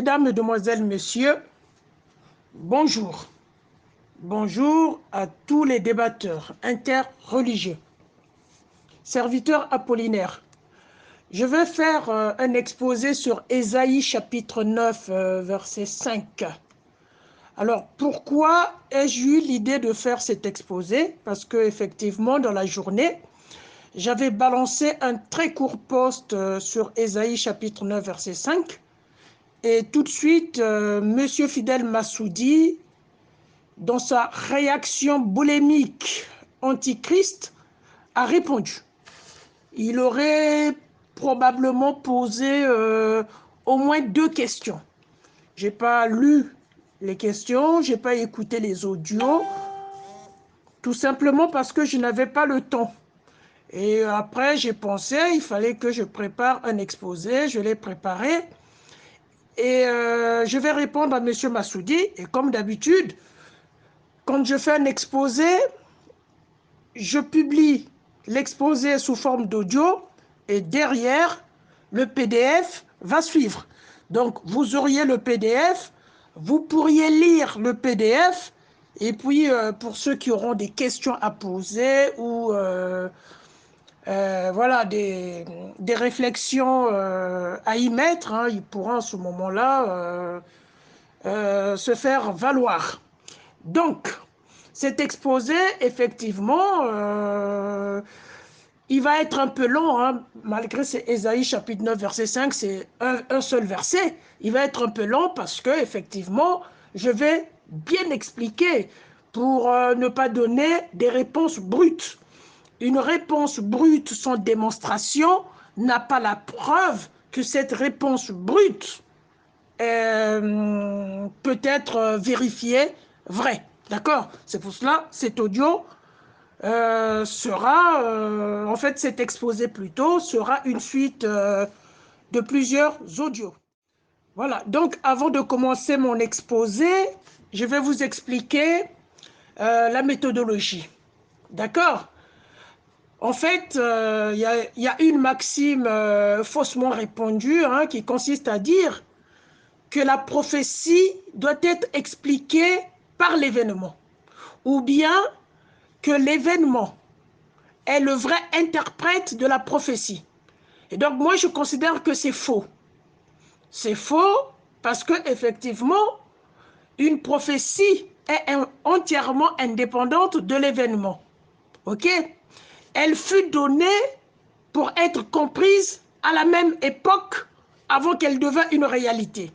Mesdames, Mesdemoiselles, Messieurs, bonjour. Bonjour à tous les débatteurs interreligieux. Serviteur Apollinaire, je vais faire un exposé sur Ésaïe chapitre 9, verset 5. Alors, pourquoi ai-je eu l'idée de faire cet exposé? Parce que effectivement, dans la journée, j'avais balancé un très court post sur Ésaïe chapitre 9, verset 5. Et tout de suite, Monsieur Fidel Massoudi, dans sa réaction boulimique antichrist, a répondu. Il aurait probablement posé au moins 2 questions. Je n'ai pas lu les questions, je n'ai pas écouté les audios, tout simplement parce que je n'avais pas le temps. Et après, j'ai pensé, il fallait que je prépare un exposé, je l'ai préparé. Et je vais répondre à M. Massoudi. Et comme d'habitude, quand je fais un exposé, je publie l'exposé sous forme d'audio et derrière, le PDF va suivre. Donc, vous auriez le PDF, vous pourriez lire le PDF et puis, pour ceux qui auront des questions à poser ou voilà, des réflexions à y mettre, hein, ils pourront à ce moment-là se faire valoir. Donc, cet exposé, effectivement, il va être un peu long, hein, malgré c'est Ésaïe chapitre 9, verset 5, c'est un seul verset. Il va être un peu long parce que, effectivement, je vais bien expliquer pour ne pas donner des réponses brutes. Une réponse brute sans démonstration n'a pas la preuve que cette réponse brute peut être vérifiée vraie. D'accord? C'est pour cela cet audio sera, en fait cet exposé plutôt, sera une suite de plusieurs audios. Voilà, donc avant de commencer mon exposé, je vais vous expliquer la méthodologie. D'accord? En fait, il y a une maxime faussement répandue hein, qui consiste à dire que la prophétie doit être expliquée par l'événement, ou bien que l'événement est le vrai interprète de la prophétie. Et donc, moi, je considère que c'est faux. C'est faux parce que, effectivement, une prophétie est entièrement indépendante de l'événement. OK? Elle fut donnée pour être comprise à la même époque avant qu'elle devint une réalité.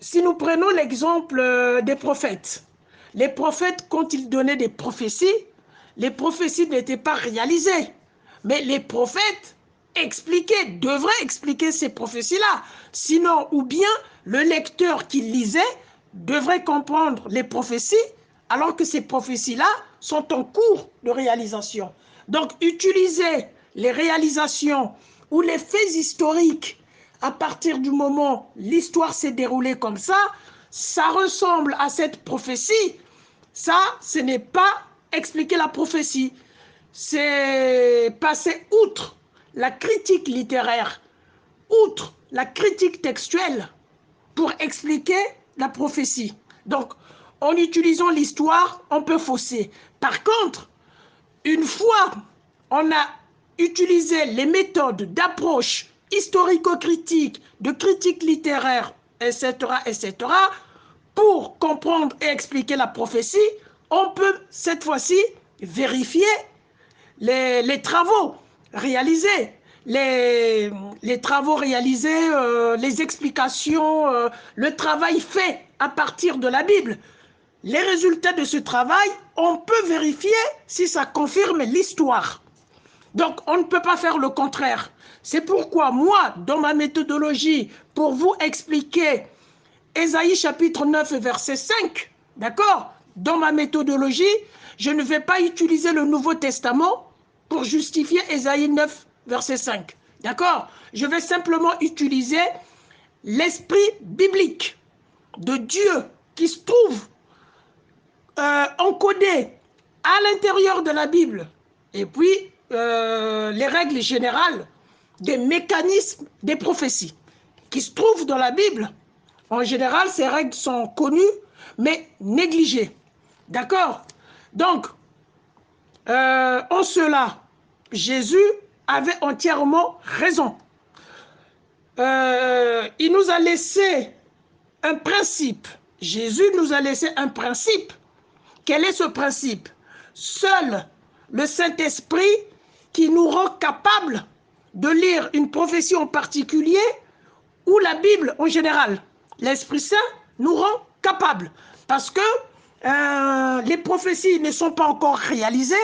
Si nous prenons l'exemple des prophètes, les prophètes, quand ils donnaient des prophéties, les prophéties n'étaient pas réalisées. Mais les prophètes devraient expliquer ces prophéties-là. Sinon, ou bien le lecteur qui lisait devrait comprendre les prophéties alors que ces prophéties-là sont en cours de réalisation. Donc, utiliser les réalisations ou les faits historiques à partir du moment où l'histoire s'est déroulée comme ça ressemble à cette prophétie. Ça, ce n'est pas expliquer la prophétie. C'est passer outre la critique littéraire, outre la critique textuelle pour expliquer la prophétie. Donc, en utilisant l'histoire, on peut fausser. Par contre, une fois on a utilisé les méthodes d'approche historico-critique, de critique littéraire, etc., etc., pour comprendre et expliquer la prophétie, on peut cette fois-ci vérifier les travaux réalisés, les travaux réalisés, les explications, le travail fait à partir de la Bible. Les résultats de ce travail, on peut vérifier si ça confirme l'histoire. Donc, on ne peut pas faire le contraire. C'est pourquoi moi, dans ma méthodologie, pour vous expliquer Ésaïe chapitre 9, verset 5, d'accord? Dans ma méthodologie, je ne vais pas utiliser le Nouveau Testament pour justifier Ésaïe 9, verset 5. D'accord? Je vais simplement utiliser l'esprit biblique de Dieu qui se trouve encodé à l'intérieur de la Bible. Et puis, les règles générales des mécanismes des prophéties. qui se trouvent dans la Bible. En général, ces règles sont connues, mais négligées. D'accord? Donc, en cela, Jésus avait entièrement raison. Il nous a laissé un principe. Jésus nous a laissé un principe. Quel est ce principe? Seul le Saint-Esprit qui nous rend capables de lire une prophétie en particulier ou la Bible en général. L'Esprit Saint nous rend capables parce que les prophéties ne sont pas encore réalisées.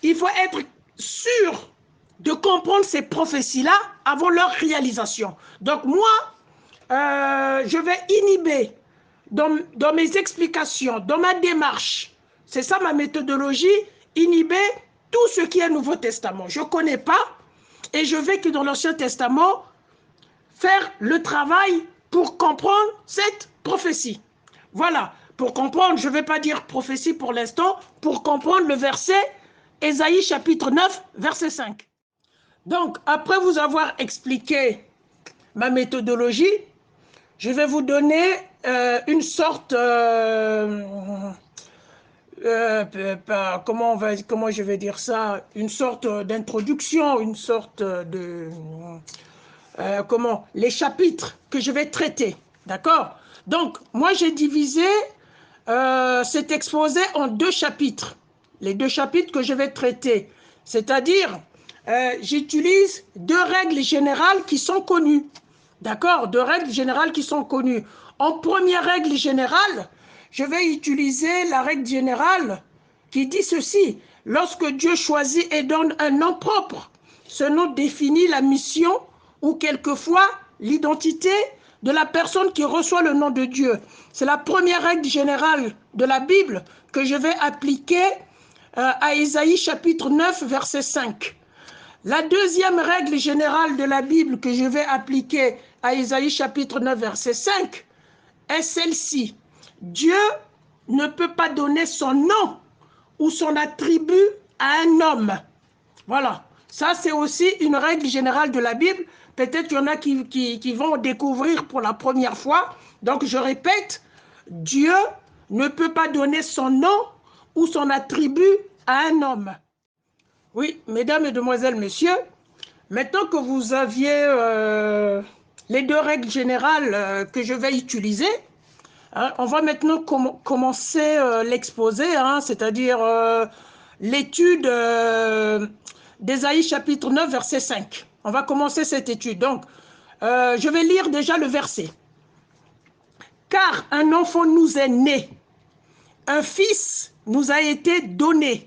Il faut être sûr de comprendre ces prophéties-là avant leur réalisation. Donc moi, je vais inhiber dans mes explications, dans ma démarche, c'est ça ma méthodologie, inhiber tout ce qui est Nouveau Testament. Je ne connais pas et je vais que dans l'Ancien Testament faire le travail pour comprendre cette prophétie. Voilà, pour comprendre, je ne vais pas dire prophétie pour l'instant, pour comprendre le verset Ésaïe chapitre 9, verset 5. Donc, après vous avoir expliqué ma méthodologie, je vais vous donner une sorte, comment je vais dire ça, une sorte d'introduction, une sorte de, les chapitres que je vais traiter, d'accord? Donc, moi j'ai divisé cet exposé en 2 chapitres, les 2 chapitres que je vais traiter, c'est-à-dire, j'utilise 2 règles générales qui sont connues. D'accord? 2 règles générales qui sont connues. En première règle générale, je vais utiliser la règle générale qui dit ceci. Lorsque Dieu choisit et donne un nom propre, ce nom définit la mission ou quelquefois l'identité de la personne qui reçoit le nom de Dieu. C'est la première règle générale de la Bible que je vais appliquer à Ésaïe chapitre 9, verset 5. La deuxième règle générale de la Bible que je vais appliquer à Ésaïe chapitre 9, verset 5 est celle-ci. Dieu ne peut pas donner son nom ou son attribut à un homme. Voilà, ça c'est aussi une règle générale de la Bible. Peut-être qu'il y en a qui vont découvrir pour la première fois. Donc je répète, Dieu ne peut pas donner son nom ou son attribut à un homme. Oui, mesdames, mesdemoiselles, messieurs, maintenant que vous aviez les 2 règles générales que je vais utiliser, hein, on va maintenant commencer l'exposé, hein, c'est-à-dire l'étude d'Ésaïe chapitre 9, verset 5. On va commencer cette étude. Donc, je vais lire déjà le verset. « Car un enfant nous est né, un fils nous a été donné.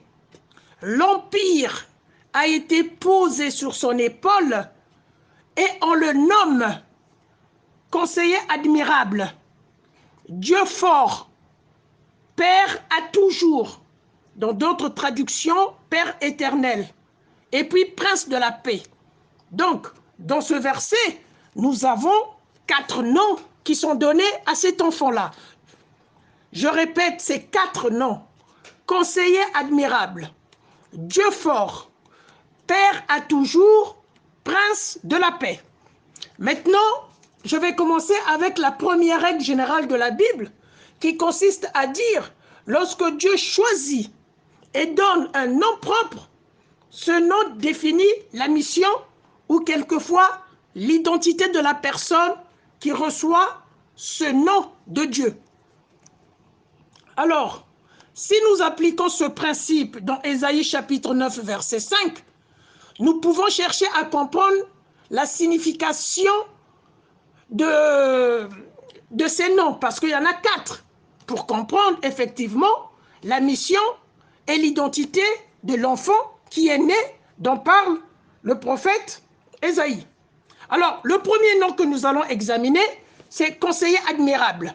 L'empire a été posé sur son épaule et on le nomme conseiller admirable, Dieu fort, Père à toujours, dans d'autres traductions, Père éternel, et puis Prince de la paix. » Donc, dans ce verset, nous avons 4 noms qui sont donnés à cet enfant-là. Je répète ces 4 noms. Conseiller admirable, Dieu fort, Père à toujours, Prince de la paix. Maintenant, je vais commencer avec la première règle générale de la Bible qui consiste à dire, lorsque Dieu choisit et donne un nom propre, ce nom définit la mission ou quelquefois l'identité de la personne qui reçoit ce nom de Dieu. Alors, si nous appliquons ce principe dans Ésaïe chapitre 9, verset 5, nous pouvons chercher à comprendre la signification de ces noms, parce qu'il y en a 4, pour comprendre effectivement la mission et l'identité de l'enfant qui est né, dont parle le prophète Ésaïe. Alors, le premier nom que nous allons examiner, c'est conseiller admirable.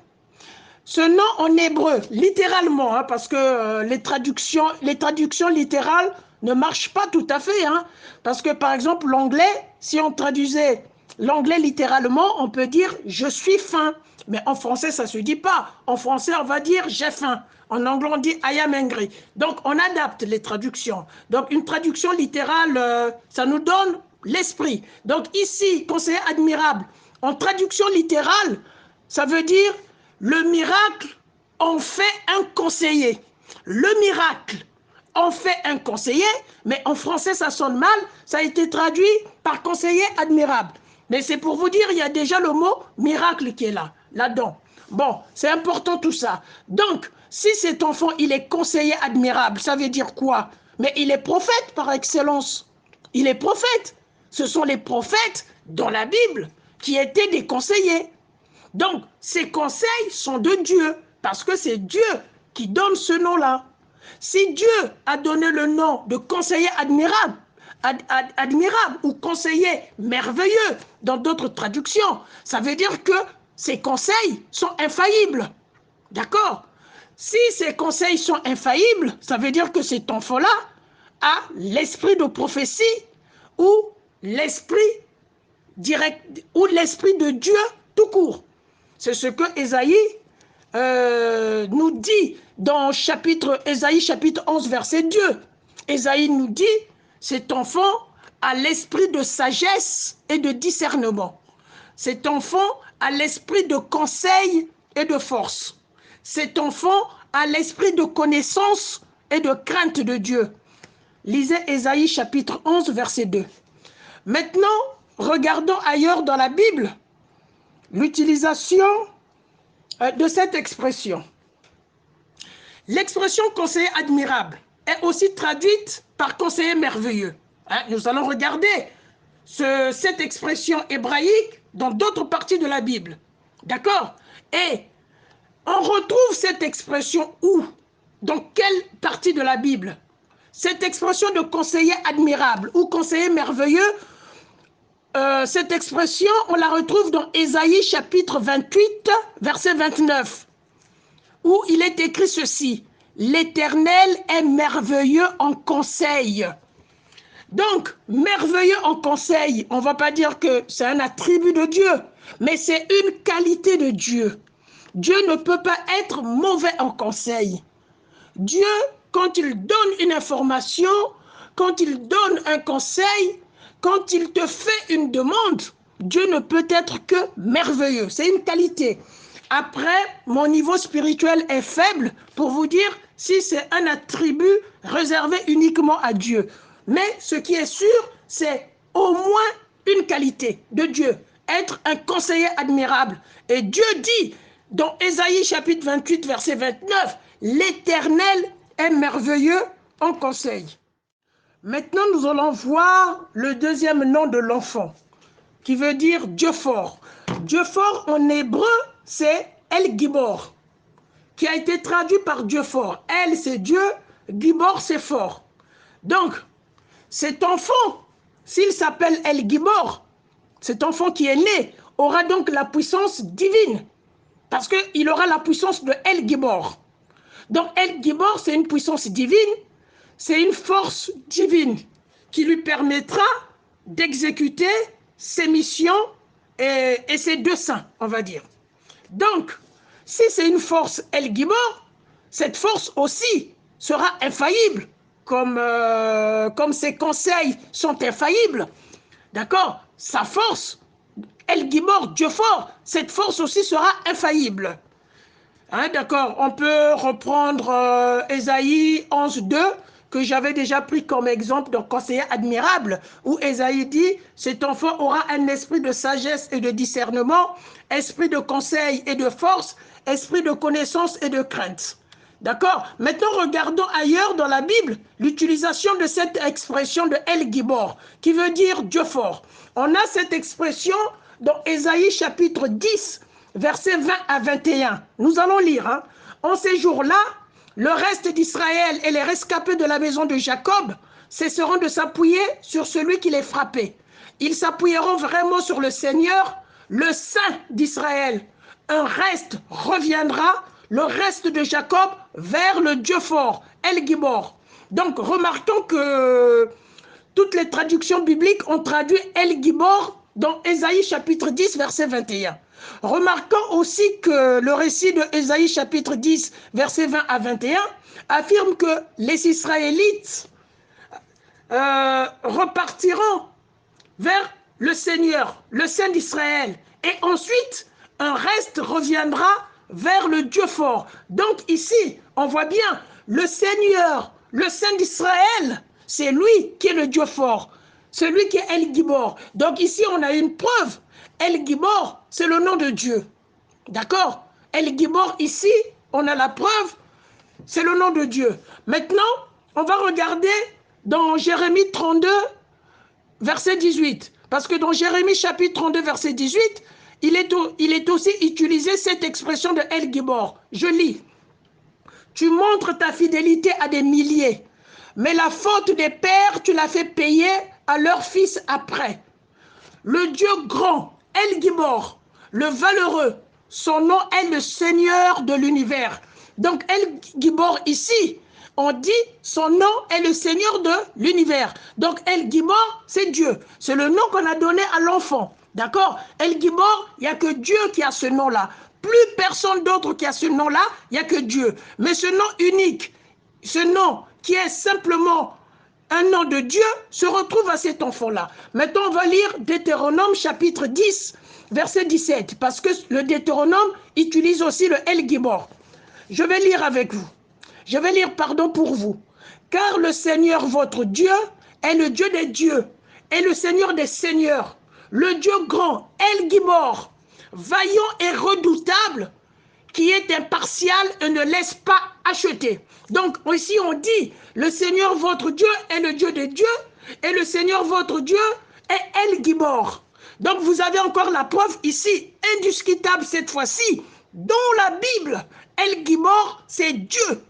Ce nom en hébreu, littéralement, hein, parce que les traductions littérales ne marchent pas tout à fait. Hein, parce que, par exemple, l'anglais, si on traduisait l'anglais littéralement, on peut dire « je suis faim ». Mais en français, ça ne se dit pas. En français, on va dire « j'ai faim ». En anglais, on dit « I am hungry ». Donc, on adapte les traductions. Donc, une traduction littérale, ça nous donne l'esprit. Donc, ici, conseiller admirable, En traduction littérale, ça veut dire le miracle en fait un conseiller. Le miracle en fait un conseiller, mais en français ça sonne mal, ça a été traduit par conseiller admirable. Mais c'est pour vous dire, il y a déjà le mot miracle qui est là-dedans. Bon, c'est important tout ça. Donc, si cet enfant, il est conseiller admirable, ça veut dire quoi? Mais il est prophète par excellence. Il est prophète. Ce sont les prophètes dans la Bible qui étaient des conseillers. Donc, ces conseils sont de Dieu, parce que c'est Dieu qui donne ce nom-là. Si Dieu a donné le nom de conseiller admirable, admirable ou conseiller merveilleux dans d'autres traductions, ça veut dire que ces conseils sont infaillibles. D'accord? Si ces conseils sont infaillibles, ça veut dire que cet enfant-là a l'esprit de prophétie ou l'esprit direct ou l'esprit de Dieu tout court. C'est ce que Ésaïe nous dit dans Ésaïe chapitre 11, verset 2. Ésaïe nous dit, cet enfant a l'esprit de sagesse et de discernement. Cet enfant a l'esprit de conseil et de force. Cet enfant a l'esprit de connaissance et de crainte de Dieu. Lisez Ésaïe chapitre 11, verset 2. Maintenant, regardons ailleurs dans la Bible l'utilisation de cette expression. L'expression conseiller admirable est aussi traduite par conseiller merveilleux. Nous allons regarder cette expression hébraïque dans d'autres parties de la Bible. D'accord? Et on retrouve cette expression où? Dans quelle partie de la Bible? Cette expression de conseiller admirable ou conseiller merveilleux, cette expression, on la retrouve dans Ésaïe chapitre 28, verset 29, où il est écrit ceci: l'Éternel est merveilleux en conseil. Donc, merveilleux en conseil, on ne va pas dire que c'est un attribut de Dieu, mais c'est une qualité de Dieu. Dieu ne peut pas être mauvais en conseil. Dieu, quand il donne une information, quand il donne un conseil, quand il te fait une demande, Dieu ne peut être que merveilleux. C'est une qualité. Après, mon niveau spirituel est faible pour vous dire si c'est un attribut réservé uniquement à Dieu. Mais ce qui est sûr, c'est au moins une qualité de Dieu, être un conseiller admirable. Et Dieu dit dans Ésaïe chapitre 28, verset 29, l'Éternel est merveilleux en conseil. Maintenant, nous allons voir le deuxième nom de l'enfant, qui veut dire Dieu fort. Dieu fort en hébreu, c'est El Gibor, qui a été traduit par Dieu fort. El, c'est Dieu, Gibor, c'est fort. Donc, cet enfant, s'il s'appelle El Gibor, cet enfant qui est né, aura donc la puissance divine, parce qu'il aura la puissance de El Gibor. Donc, El Gibor, c'est une puissance divine, c'est une force divine qui lui permettra d'exécuter ses missions et ses desseins, on va dire. Donc, si c'est une force El Gibor, cette force aussi sera infaillible, comme ses conseils sont infaillibles. D'accord? Sa force, El Gibor, Dieu fort, cette force aussi sera infaillible. D'accord, on peut reprendre Ésaïe 11, 2, que j'avais déjà pris comme exemple de conseiller admirable, où Ésaïe dit, cet enfant aura un esprit de sagesse et de discernement, esprit de conseil et de force, esprit de connaissance et de crainte. D'accord? Maintenant, regardons ailleurs dans la Bible l'utilisation de cette expression de El Gibor, qui veut dire Dieu fort. On a cette expression dans Ésaïe chapitre 10, versets 20 à 21. Nous allons lire. En ces jours-là, le reste d'Israël et les rescapés de la maison de Jacob cesseront de s'appuyer sur celui qui les frappait. Ils s'appuieront vraiment sur le Seigneur, le Saint d'Israël. Un reste reviendra, le reste de Jacob, vers le Dieu fort, El Gibor. Donc, remarquons que toutes les traductions bibliques ont traduit El Gibor dans Ésaïe chapitre 10, verset 21. Remarquons aussi que le récit de Ésaïe chapitre 10, verset 20 à 21, affirme que les Israélites repartiront vers le Seigneur, le Saint d'Israël, Et ensuite, un reste reviendra vers le Dieu fort. Donc ici, on voit bien, le Seigneur, le Saint d'Israël, c'est lui qui est le Dieu fort, celui qui est El Gibor. Donc ici, on a une preuve. El Gibor, c'est le nom de Dieu. D'accord? El Gibor, ici, on a la preuve, c'est le nom de Dieu. Maintenant, on va regarder dans Jérémie 32, verset 18. Parce que dans Jérémie chapitre 32, verset 18, il est aussi utilisé cette expression de El Gibor. Je lis. Tu montres ta fidélité à des milliers, mais la faute des pères, tu l'as fait payer à leurs fils après. Le Dieu grand, El Gibor, le valeureux, son nom est le Seigneur de l'univers. Donc El Gibor ici, on dit son nom est le Seigneur de l'univers. Donc El Gibor, c'est Dieu. C'est le nom qu'on a donné à l'enfant. D'accord? El Gibor, il n'y a que Dieu qui a ce nom-là. Plus personne d'autre qui a ce nom-là, il n'y a que Dieu. Mais ce nom unique, ce nom qui est simplement un nom de Dieu, se retrouve à cet enfant-là. Maintenant, on va lire Deutéronome chapitre 10, verset 17, parce que le Deutéronome utilise aussi le El Gibor. Je vais lire avec vous. Je vais lire pardon pour vous. Car le Seigneur votre Dieu est le Dieu des dieux et le Seigneur des seigneurs, le Dieu grand, El Gibor, vaillant et redoutable, qui est impartial et ne laisse pas acheter. Donc ici on dit, le Seigneur votre Dieu est le Dieu des dieux et le Seigneur votre Dieu est El Gibor. Donc vous avez encore la preuve ici, indiscutable cette fois-ci, dans la Bible, El Gibor c'est Dieu.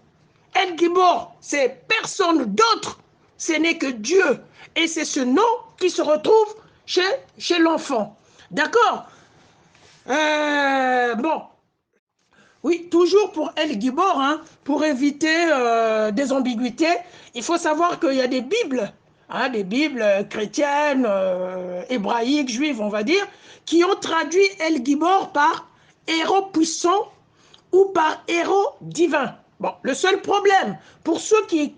El Gibor c'est personne d'autre, ce n'est que Dieu. Et c'est ce nom qui se retrouve chez l'enfant. D'accord? Bon. Oui, toujours pour El Gibor, hein, pour éviter des ambiguïtés, il faut savoir qu'il y a des Bibles, hein, des Bibles chrétiennes, hébraïques, juives, on va dire, qui ont traduit El Gibor par héros puissant ou par héros divin. Bon, le seul problème, pour ceux qui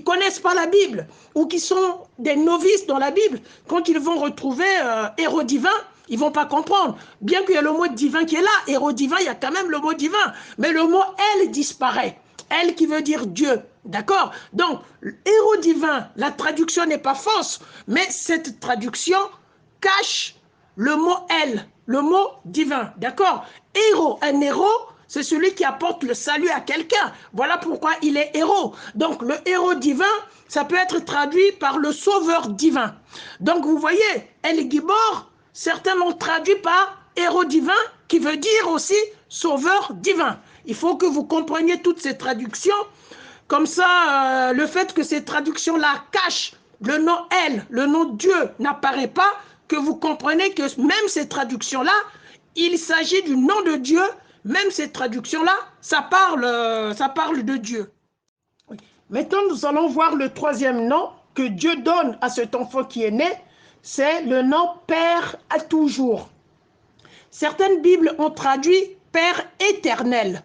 connaissent pas la Bible ou qui sont des novices dans la Bible, quand ils vont retrouver héros divin, ils vont pas comprendre. Bien qu'il y ait le mot divin qui est là, héros divin, il y a quand même le mot divin. Mais le mot elle disparaît. Elle qui veut dire Dieu. D'accord? Donc, héros divin, la traduction n'est pas fausse, mais cette traduction cache le mot elle, le mot divin. D'accord? Héros, un héros, c'est celui qui apporte le salut à quelqu'un. Voilà pourquoi il est héros. Donc, le héros divin, ça peut être traduit par le sauveur divin. Donc, vous voyez, El Gibor, certains l'ont traduit par héros divin, qui veut dire aussi sauveur divin. Il faut que vous compreniez toutes ces traductions. Comme ça, le fait que ces traductions-là cachent le nom elle, le nom Dieu n'apparaît pas, que vous comprenez que même ces traductions-là, il s'agit du nom de Dieu. Même ces traductions-là, ça parle de Dieu. Maintenant, nous allons voir le troisième nom que Dieu donne à cet enfant qui est né. C'est le nom Père à toujours. Certaines Bibles ont traduit Père éternel.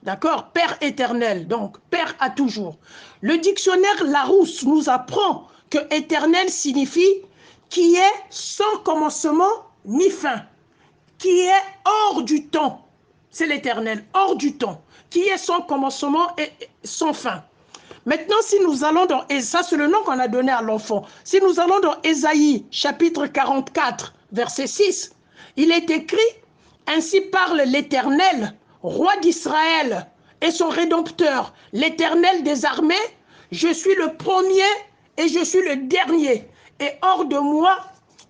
D'accord? Père éternel, donc Père à toujours. Le dictionnaire Larousse nous apprend que éternel signifie qui est sans commencement ni fin, qui est hors du temps. C'est l'éternel, hors du temps, qui est sans commencement et sans fin. Maintenant, si nous allons dans, et ça c'est le nom qu'on a donné à l'enfant, si nous allons dans Ésaïe, chapitre 44, verset 6, il est écrit, ainsi parle l'Éternel, roi d'Israël et son rédempteur, l'Éternel des armées, je suis le premier et je suis le dernier, et hors de moi,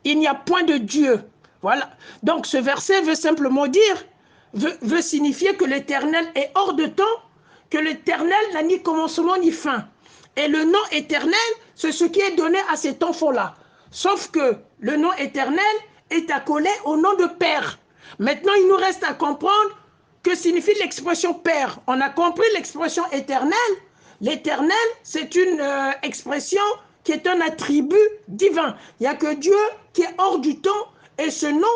il n'y a point de Dieu. Voilà. Donc ce verset veut simplement dire, veut signifier que l'Éternel est hors de temps, que l'Éternel n'a ni commencement ni fin. Et le nom éternel, c'est ce qui est donné à cet enfant-là. Sauf que le nom éternel est accolé au nom de Père. Maintenant, il nous reste à comprendre que signifie l'expression Père. On a compris l'expression éternel. L'éternel, c'est une expression qui est un attribut divin. Il n'y a que Dieu qui est hors du temps et ce nom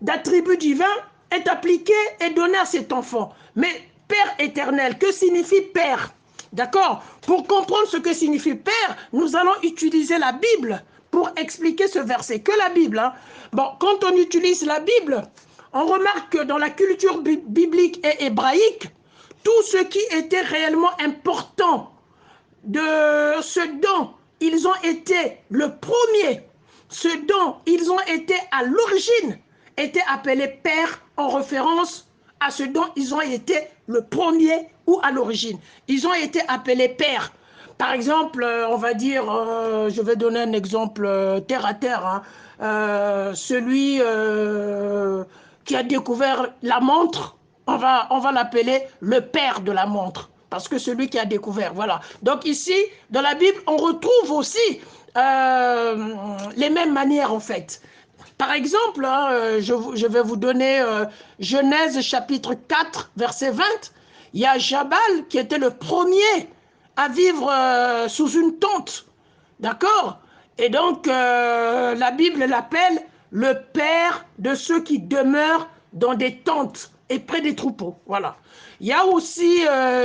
d'attribut divin est appliqué et donné à cet enfant. Mais Père éternel, que signifie Père? D'accord? Pour comprendre ce que signifie Père, nous allons utiliser la Bible pour expliquer ce verset, que la Bible. Hein. Bon, quand on utilise la Bible, on remarque que dans la culture biblique et hébraïque, tout ce qui était réellement important de ce dont ils ont été le premier, ce dont ils ont été à l'origine, était appelé Père en référence à ce dont ils ont été le premier ou à l'origine. Ils ont été appelés Père. Par exemple, on va dire, je vais donner un exemple terre à terre, hein, celui qui a découvert la montre, on va l'appeler le père de la montre, parce que celui qui a découvert, voilà. Donc ici, dans la Bible, on retrouve aussi les mêmes manières en fait. Par exemple, hein, je vais vous donner Genèse chapitre 4, verset 20. Il y a Jabal qui était le premier à vivre sous une tente. D'accord? Et donc, la Bible l'appelle le père de ceux qui demeurent dans des tentes et près des troupeaux. Voilà. Il y a aussi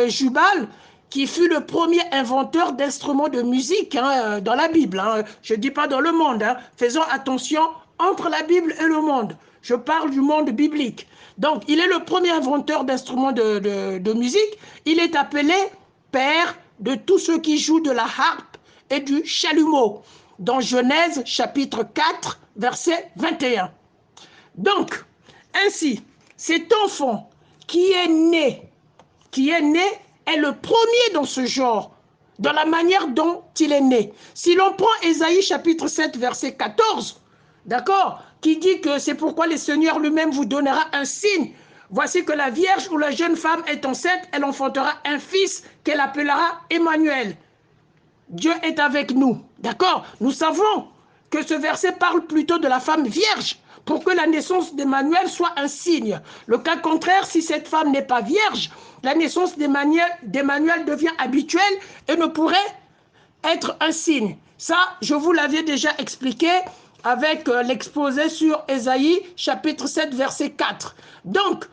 Jubal qui fut le premier inventeur d'instruments de musique hein, dans la Bible. Hein. Je ne dis pas dans le monde. Hein. Faisons attention entre la Bible et le monde. Je parle du monde biblique. Donc, il est le premier inventeur d'instruments de musique. Il est appelé père de tous ceux qui jouent de la harpe et du chalumeau. Dans Genèse chapitre 4, verset 21. Donc, ainsi, cet enfant qui est né est le premier dans ce genre, dans la manière dont il est né. Si l'on prend Ésaïe chapitre 7, verset 14, d'accord, qui dit que c'est pourquoi le Seigneur lui-même vous donnera un signe. Voici que la vierge ou la jeune femme est enceinte, elle enfantera un fils qu'elle appellera Emmanuel. Dieu est avec nous, d'accord? Nous savons que ce verset parle plutôt de la femme vierge, pour que la naissance d'Emmanuel soit un signe. Le cas contraire, si cette femme n'est pas vierge, la naissance d'Emmanuel devient habituelle et ne pourrait être un signe. Ça, je vous l'avais déjà expliqué avec l'exposé sur Ésaïe, chapitre 7, verset 4. Donc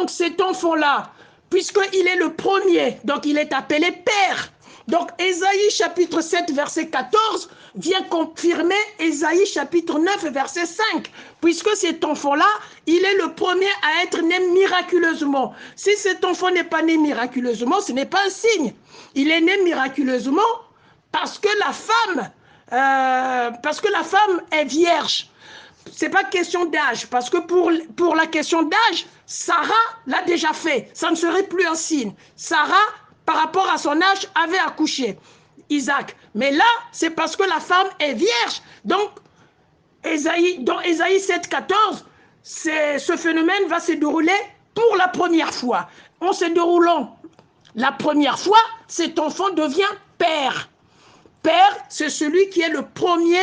cet enfant-là, puisqu'il est le premier, donc il est appelé Père. Donc Ésaïe chapitre 7 verset 14 vient confirmer Ésaïe chapitre 9 verset 5, puisque cet enfant-là, il est le premier à être né miraculeusement. Si cet enfant n'est pas né miraculeusement, ce n'est pas un signe. Il est né miraculeusement parce que la femme est vierge. C'est pas question d'âge, parce que pour la question d'âge, Sarah l'a déjà fait. Ça ne serait plus un signe. Sarah, par rapport à son âge, avait accouché Isaac. Mais là, c'est parce que la femme est vierge. Donc, dans Ésaïe 7, 14, ce phénomène va se dérouler pour la première fois. En se déroulant la première fois, cet enfant devient père. Père, c'est celui qui est le premier.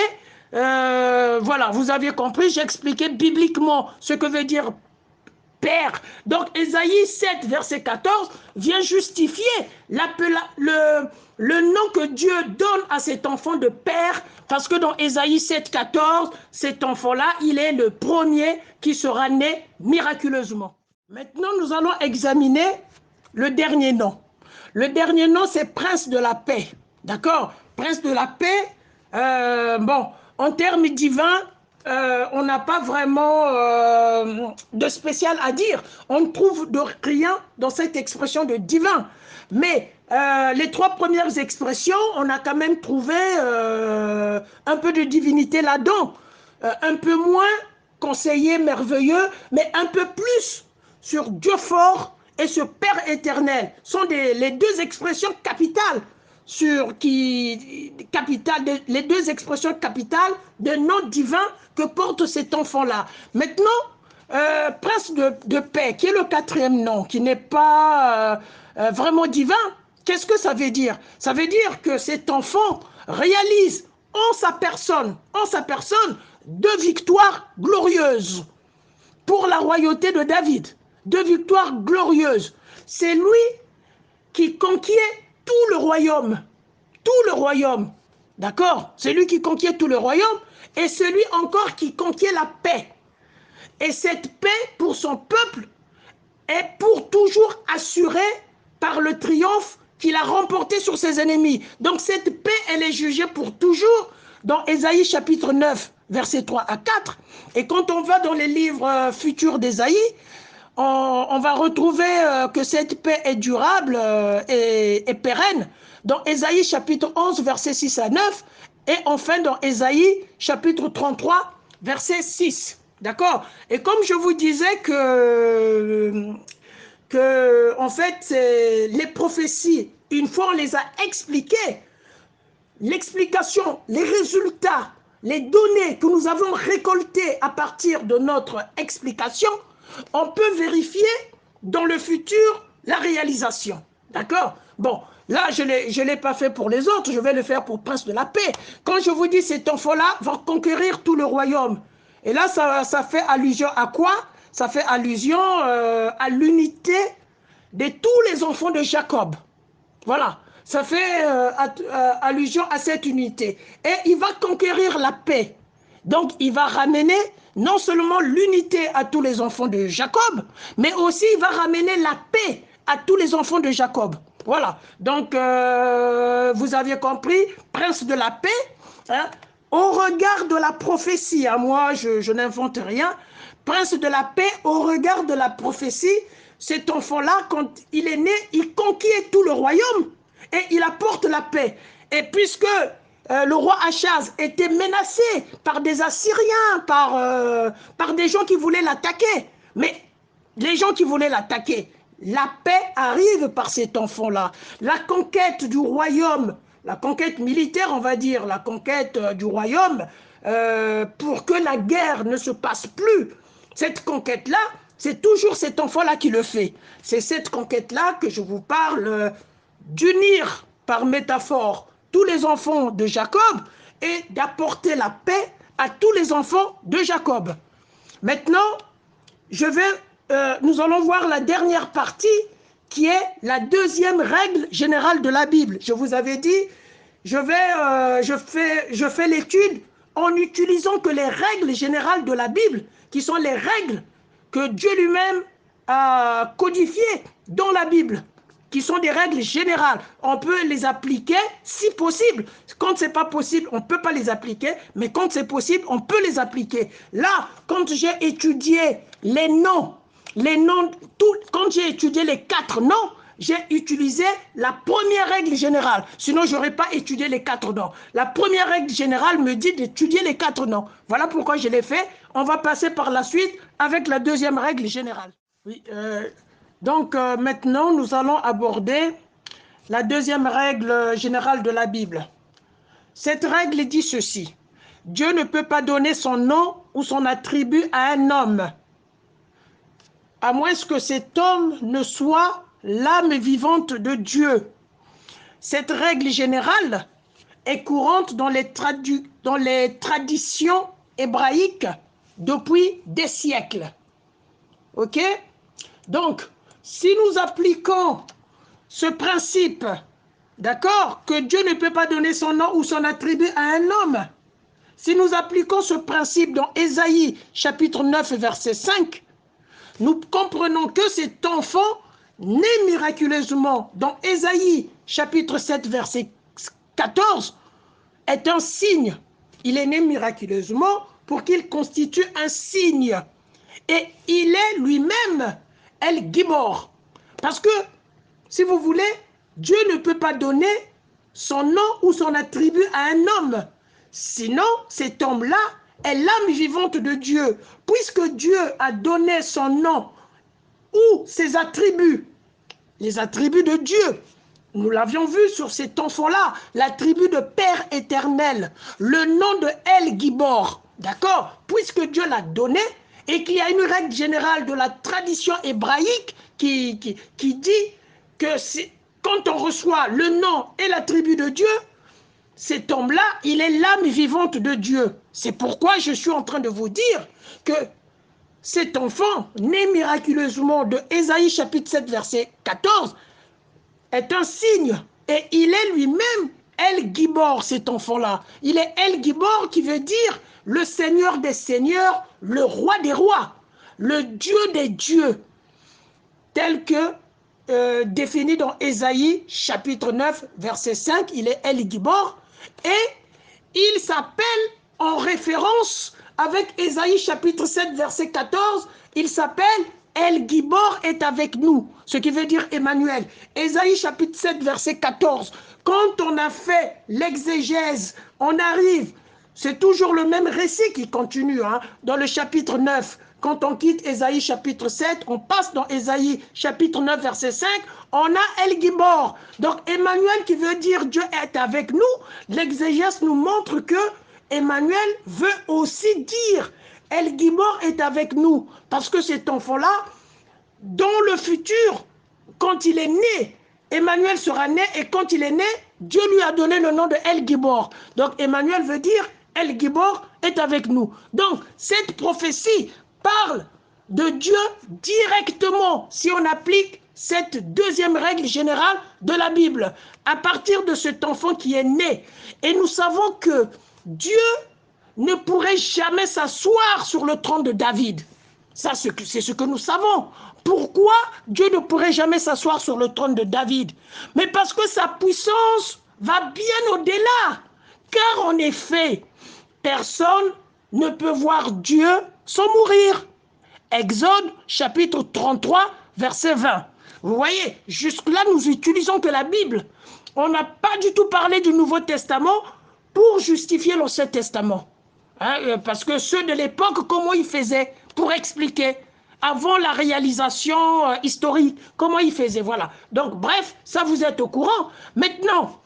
Voilà, vous avez compris, j'ai expliqué bibliquement ce que veut dire Père. Donc, Ésaïe 7, verset 14, vient justifier le nom que Dieu donne à cet enfant de Père, parce que dans Ésaïe 7, 14, cet enfant-là, il est le premier qui sera né miraculeusement. Maintenant, nous allons examiner le dernier nom. Le dernier nom, c'est Prince de la paix. D'accord? Prince de la paix, bon, en termes divins, on n'a pas vraiment de spécial à dire. On ne trouve de rien dans cette expression de divin. Mais les trois premières expressions, on a quand même trouvé un peu de divinité là-dedans. Un peu moins conseiller merveilleux, mais un peu plus sur Dieu fort et sur Père éternel. Sont les deux expressions capitales. Les deux expressions capitales de nom divin que porte cet enfant-là. Maintenant, Prince de paix, qui est le quatrième nom, qui n'est pas vraiment divin, qu'est-ce que ça veut dire? Ça veut dire que cet enfant réalise en sa personne, deux victoires glorieuses pour la royauté de David. Deux victoires glorieuses. C'est lui qui conquiert tout le royaume. Tout le royaume. D'accord? C'est lui qui conquiert tout le royaume et celui encore qui conquiert la paix. Et cette paix pour son peuple est pour toujours assurée par le triomphe qu'il a remporté sur ses ennemis. Donc cette paix, elle est jugée pour toujours dans Ésaïe chapitre 9, versets 3 à 4. Et quand on va dans les livres futurs d'Ésaïe, on va retrouver que cette paix est durable et pérenne dans Ésaïe chapitre 11, versets 6 à 9, et enfin dans Ésaïe chapitre 33, verset 6. D'accord? Et comme je vous disais que en fait, les prophéties, une fois on les a expliquées, l'explication, les résultats, les données que nous avons récoltées à partir de notre explication, on peut vérifier dans le futur la réalisation. D'accord? Bon, là, je ne l'ai pas fait pour les autres, je vais le faire pour Prince de la Paix. Quand je vous dis cet enfant-là va conquérir tout le royaume, et là, ça fait allusion à quoi? Ça fait allusion à l'unité de tous les enfants de Jacob. Voilà, ça fait allusion à cette unité. Et il va conquérir la paix. Donc, il va ramener non seulement l'unité à tous les enfants de Jacob, mais aussi il va ramener la paix à tous les enfants de Jacob. Voilà, donc vous aviez compris, prince de la paix, hein, au regard de la prophétie, hein, moi je n'invente rien, prince de la paix, au regard de la prophétie, cet enfant-là, quand il est né, il conquiert tout le royaume et il apporte la paix. Et puisque le roi Achaz était menacé par des Assyriens, par des gens qui voulaient l'attaquer, mais les gens qui voulaient l'attaquer, la paix arrive par cet enfant-là. La conquête du royaume, la conquête militaire, on va dire, la conquête du royaume, pour que la guerre ne se passe plus, cette conquête-là, c'est toujours cet enfant-là qui le fait. C'est cette conquête-là que je vous parle d'unir par métaphore tous les enfants de Jacob et d'apporter la paix à tous les enfants de Jacob. Maintenant, nous allons voir la dernière partie qui est la deuxième règle générale de la Bible. Je vous avais dit, je fais l'étude en utilisant que les règles générales de la Bible, qui sont les règles que Dieu lui-même a codifiées dans la Bible, qui sont des règles générales. On peut les appliquer si possible. Quand ce n'est pas possible, on ne peut pas les appliquer, mais quand c'est possible, on peut les appliquer. Là, quand j'ai étudié les noms, quand j'ai étudié les 4 noms, j'ai utilisé la première règle générale. Sinon, je n'aurais pas étudié les 4 noms. La première règle générale me dit d'étudier les 4 noms. Voilà pourquoi je l'ai fait. On va passer par la suite avec la deuxième règle générale. Oui, donc maintenant, nous allons aborder la deuxième règle générale de la Bible. Cette règle dit ceci. Dieu ne peut pas donner son nom ou son attribut à un homme, à moins que cet homme ne soit l'âme vivante de Dieu. Cette règle générale est courante dans les traditions hébraïques depuis des siècles. Ok? Donc, si nous appliquons ce principe, d'accord, que Dieu ne peut pas donner son nom ou son attribut à un homme, si nous appliquons ce principe dans Ésaïe chapitre 9 verset 5, nous comprenons que cet enfant, né miraculeusement dans Ésaïe chapitre 7 verset 14, est un signe. Il est né miraculeusement pour qu'il constitue un signe. Et il est lui-même El Gibor. Parce que, si vous voulez, Dieu ne peut pas donner son nom ou son attribut à un homme. Sinon, cet homme-là est l'âme vivante de Dieu. Puisque Dieu a donné son nom ou ses attributs, les attributs de Dieu, nous l'avions vu sur cet enfant-là, l'attribut de Père éternel, le nom de El Gibor, d'accord? Puisque Dieu l'a donné et qu'il y a une règle générale de la tradition hébraïque qui dit que quand on reçoit le nom et l'attribut de Dieu, cet homme-là, il est l'âme vivante de Dieu. C'est pourquoi je suis en train de vous dire que cet enfant, né miraculeusement de Ésaïe chapitre 7 verset 14, est un signe et il est lui-même El Gibor, cet enfant-là. Il est El Gibor qui veut dire le Seigneur des seigneurs, le roi des rois, le Dieu des dieux, tel que défini dans Ésaïe chapitre 9 verset 5, il est El Gibor et il s'appelle en référence avec Ésaïe chapitre 7 verset 14, il s'appelle El Gibor est avec nous, ce qui veut dire Emmanuel. Ésaïe chapitre 7 verset 14, quand on a fait l'exégèse, on arrive, c'est toujours le même récit qui continue, hein, dans le chapitre 9. Quand on quitte Ésaïe chapitre 7, on passe dans Ésaïe chapitre 9 verset 5, on a El Gibor. Donc Emmanuel qui veut dire Dieu est avec nous, l'exégèse nous montre que Emmanuel veut aussi dire El Gibor est avec nous. Parce que cet enfant-là, dans le futur, quand il est né, Emmanuel sera né et quand il est né, Dieu lui a donné le nom de El Gibor. Donc Emmanuel veut dire El Gibor est avec nous. Donc cette prophétie parle de Dieu directement si on applique cette deuxième règle générale de la Bible à partir de cet enfant qui est né. Et nous savons que Dieu ne pourrait jamais s'asseoir sur le trône de David. Ça, c'est ce que nous savons. Pourquoi Dieu ne pourrait jamais s'asseoir sur le trône de David? Mais parce que sa puissance va bien au-delà. Car en effet, personne ne peut voir Dieu sans mourir. Exode chapitre 33, verset 20. Vous voyez, jusque-là, nous utilisons que la Bible. On n'a pas du tout parlé du Nouveau Testament pour justifier l'Ancien Testament. Hein, parce que ceux de l'époque, comment ils faisaient pour expliquer avant la réalisation historique, comment ils faisaient, voilà. Donc, bref, ça vous êtes au courant. Maintenant,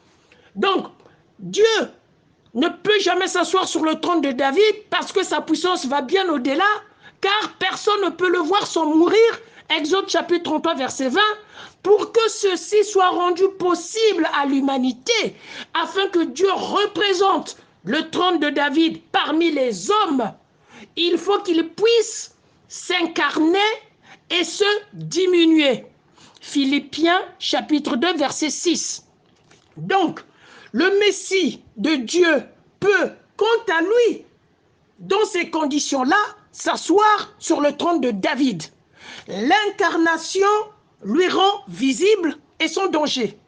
donc, Dieu ne peut jamais s'asseoir sur le trône de David parce que sa puissance va bien au-delà, car personne ne peut le voir sans mourir. Exode chapitre 33, verset 20, pour que ceci soit rendu possible à l'humanité, afin que Dieu représente le trône de David parmi les hommes, il faut qu'il puisse s'incarner et se diminuer. Philippiens chapitre 2, verset 6. Donc, le Messie de Dieu peut, quant à lui, dans ces conditions-là, s'asseoir sur le trône de David. L'incarnation lui rend visible et son danger.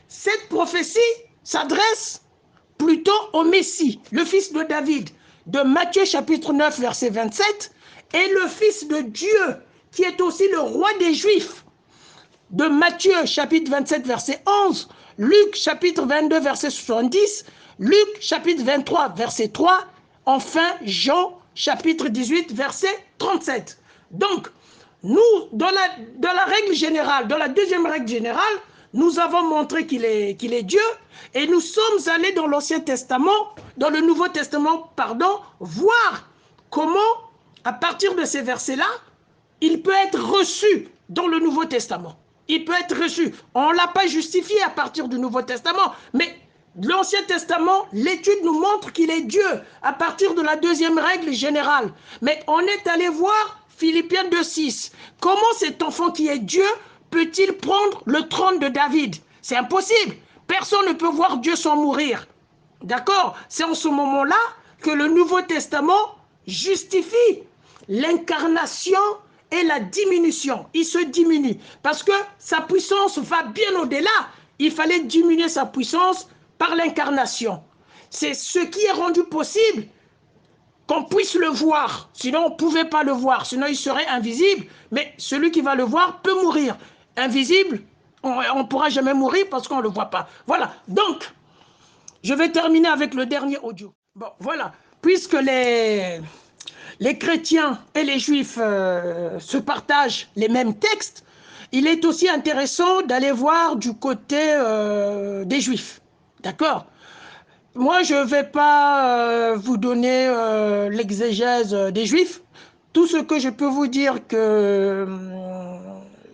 Cette prophétie s'adresse plutôt au Messie, le fils de David, de Matthieu chapitre 9, verset 27, et le fils de Dieu, qui est aussi le roi des Juifs, de Matthieu chapitre 27, verset 11, Luc chapitre 22, verset 70, Luc chapitre 23, verset 3, enfin Jean chapitre 18, verset 37. Donc, nous, dans la règle générale, dans la deuxième règle générale, nous avons montré qu'il est Dieu et nous sommes allés dans l'Ancien Testament, dans le Nouveau Testament, pardon, voir comment, à partir de ces versets-là, il peut être reçu dans le Nouveau Testament. Il peut être reçu. On ne l'a pas justifié à partir du Nouveau Testament, mais l'Ancien Testament, l'étude nous montre qu'il est Dieu à partir de la deuxième règle générale. Mais on est allé voir Philippiens 2,6. Comment cet enfant qui est Dieu peut-il prendre le trône de David? C'est impossible. Personne ne peut voir Dieu sans mourir. D'accord? C'est en ce moment-là que le Nouveau Testament justifie l'incarnation et la diminution. Il se diminue parce que sa puissance va bien au-delà. Il fallait diminuer sa puissance par l'incarnation. C'est ce qui est rendu possible qu'on puisse le voir. Sinon, on ne pouvait pas le voir. Sinon, il serait invisible. Mais celui qui va le voir peut mourir. Invisible, on ne pourra jamais mourir parce qu'on ne le voit pas. Voilà. Donc, je vais terminer avec le dernier audio. Bon, voilà. Puisque les chrétiens et les juifs se partagent les mêmes textes, il est aussi intéressant d'aller voir du côté des juifs. D'accord? Moi, je ne vais pas vous donner l'exégèse des Juifs. Tout ce que je peux vous dire que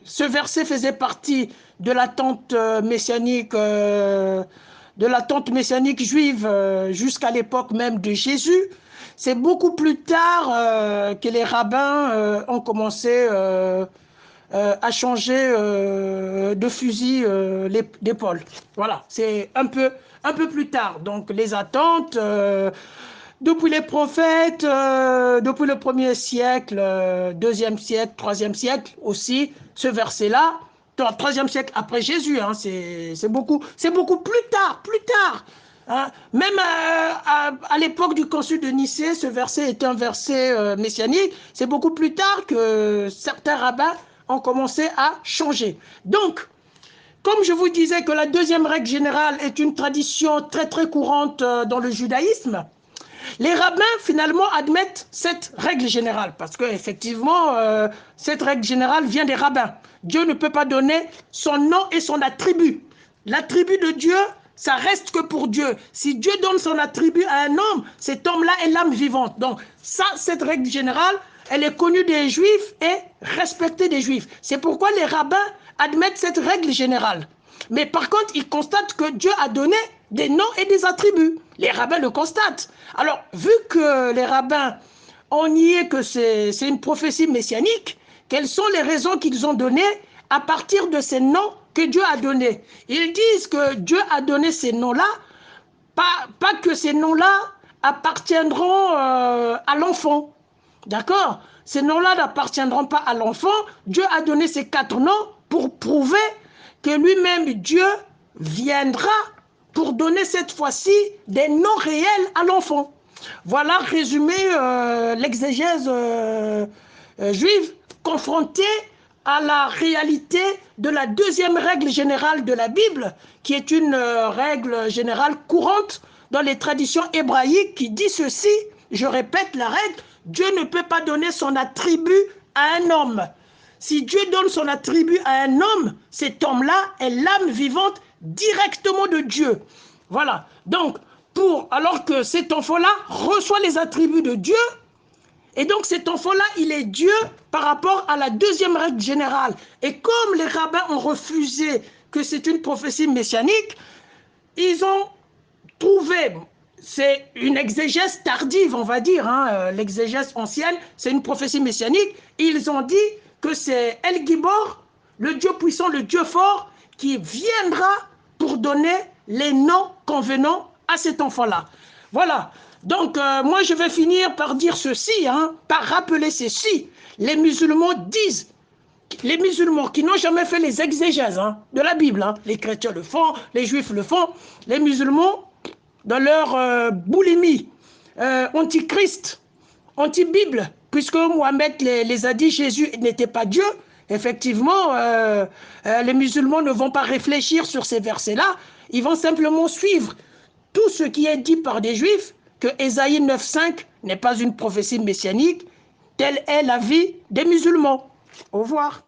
ce verset faisait partie de l'attente messianique, juive jusqu'à l'époque même de Jésus. C'est beaucoup plus tard que les rabbins ont commencé à changer de fusil d'épaule. Voilà, c'est un peu plus tard. Donc les attentes, depuis les prophètes, depuis le 1er siècle, 2e siècle, 3e siècle aussi, ce verset-là, 3e siècle après Jésus, hein, c'est beaucoup plus tard. Hein. Même à l'époque du concile de Nicée, ce verset est un verset messianique. C'est beaucoup plus tard que certains rabbins ont commencé à changer. Donc, comme je vous disais que la deuxième règle générale est une tradition très très courante dans le judaïsme, les rabbins finalement admettent cette règle générale parce qu'effectivement, cette règle générale vient des rabbins. Dieu ne peut pas donner son nom et son attribut. L'attribut de Dieu, ça reste que pour Dieu. Si Dieu donne son attribut à un homme, cet homme-là est l'âme vivante. Donc ça, cette règle générale, elle est connue des Juifs et respectée des Juifs. C'est pourquoi les rabbins admettent cette règle générale. Mais par contre, ils constatent que Dieu a donné des noms et des attributs. Les rabbins le constatent. Alors, vu que les rabbins ont nié que c'est une prophétie messianique, quelles sont les raisons qu'ils ont données à partir de ces noms que Dieu a donnés? Ils disent que Dieu a donné ces noms-là, pas que ces noms-là appartiendront à l'enfant. D'accord? Ces noms-là n'appartiendront pas à l'enfant. Dieu a donné ces 4 noms pour prouver que lui-même, Dieu, viendra pour donner cette fois-ci des noms réels à l'enfant. Voilà résumé l'exégèse juive confrontée à la réalité de la deuxième règle générale de la Bible, qui est une règle générale courante dans les traditions hébraïques qui dit ceci, je répète la règle, Dieu ne peut pas donner son attribut à un homme. Si Dieu donne son attribut à un homme, cet homme-là est l'âme vivante directement de Dieu. Voilà. Donc, alors que cet enfant-là reçoit les attributs de Dieu, et donc cet enfant-là, il est Dieu par rapport à la deuxième règle générale. Et comme les rabbins ont refusé que c'est une prophétie messianique, ils ont trouvé, c'est une exégèse tardive, on va dire, hein, l'exégèse ancienne, c'est une prophétie messianique, ils ont dit que c'est El Gibor, le Dieu puissant, le Dieu fort, qui viendra pour donner les noms convenant à cet enfant-là. Voilà. Donc, moi, je vais finir par dire ceci, hein, par rappeler ceci. Les musulmans disent, les musulmans qui n'ont jamais fait les exégèses de la Bible, hein, les chrétiens le font, les juifs le font, les musulmans, dans leur boulimie antichrist, anti-Bible, puisque Mohamed les a dit Jésus n'était pas Dieu, effectivement, les musulmans ne vont pas réfléchir sur ces versets-là, ils vont simplement suivre tout ce qui est dit par des juifs, que Ésaïe 9,5 n'est pas une prophétie messianique, telle est la vie des musulmans. Au revoir.